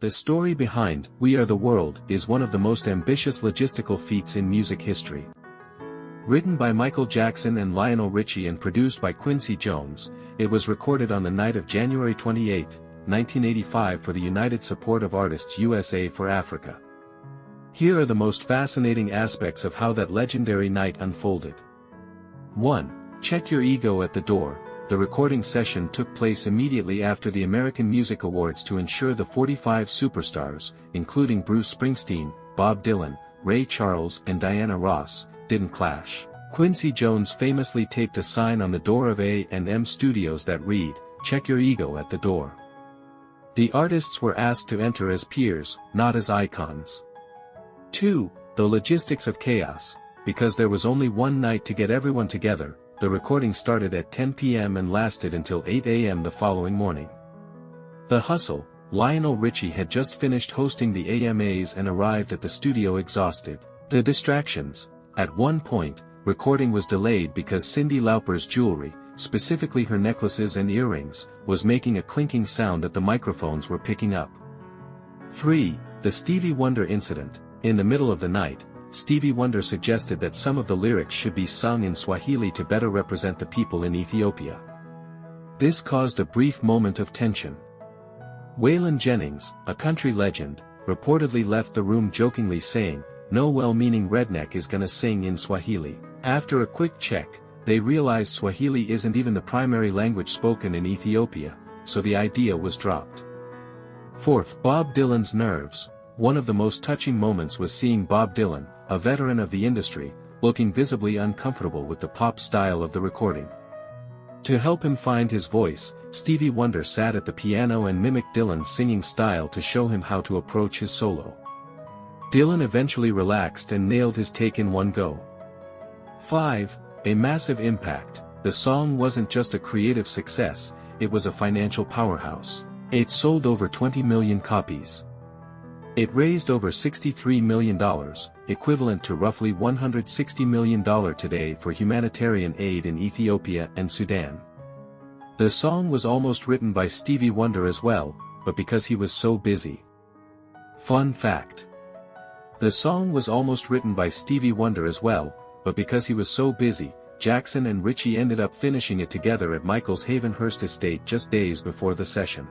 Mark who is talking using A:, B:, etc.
A: The story behind We Are the World is one of the most ambitious logistical feats in music history. Written by Michael Jackson and Lionel Richie and produced by Quincy Jones, it was recorded on the night of January 28, 1985 for the United Support of Artists USA for Africa. Here are the most fascinating aspects of how that legendary night unfolded. 1. Check Your Ego at the Door. The recording session took place immediately after the American Music Awards to ensure the 45 superstars, including Bruce Springsteen, Bob Dylan, Ray Charles and Diana Ross, didn't clash. Quincy Jones famously taped a sign on the door of A&M Studios that read, "Check your ego at the door." The artists were asked to enter as peers, not as icons. 2. The logistics of chaos. Because there was only one night to get everyone together, the recording started at 10 p.m. and lasted until 8 a.m. the following morning. The hustle. Lionel Richie had just finished hosting the AMAs and arrived at the studio exhausted. The distractions. At one point, recording was delayed because Cyndi Lauper's jewelry, specifically her necklaces and earrings, was making a clinking sound that the microphones were picking up. 3. The Stevie Wonder incident. In the middle of the night, Stevie Wonder suggested that some of the lyrics should be sung in Swahili to better represent the people in Ethiopia. This caused a brief moment of tension. Waylon Jennings, a country legend, reportedly left the room jokingly saying, "No well-meaning redneck is gonna sing in Swahili." After a quick check, they realized Swahili isn't even the primary language spoken in Ethiopia, so the idea was dropped. 4th, Bob Dylan's nerves. One of the most touching moments was seeing Bob Dylan, a veteran of the industry, looking visibly uncomfortable with the pop style of the recording. To help him find his voice, Stevie Wonder sat at the piano and mimicked Dylan's singing style to show him how to approach his solo. Dylan eventually relaxed and nailed his take in one go. 5. A massive impact. The song wasn't just a creative success, it was a financial powerhouse. It sold over 20 million copies. It raised over $63 million, equivalent to roughly $160 million today for humanitarian aid in Ethiopia and Sudan. The song was almost written by Stevie Wonder as well, but because he was so busy. Fun fact. The song was almost written by Stevie Wonder as well, but because he was so busy, Jackson and Richie ended up finishing it together at Michael's Havenhurst estate just days before the session.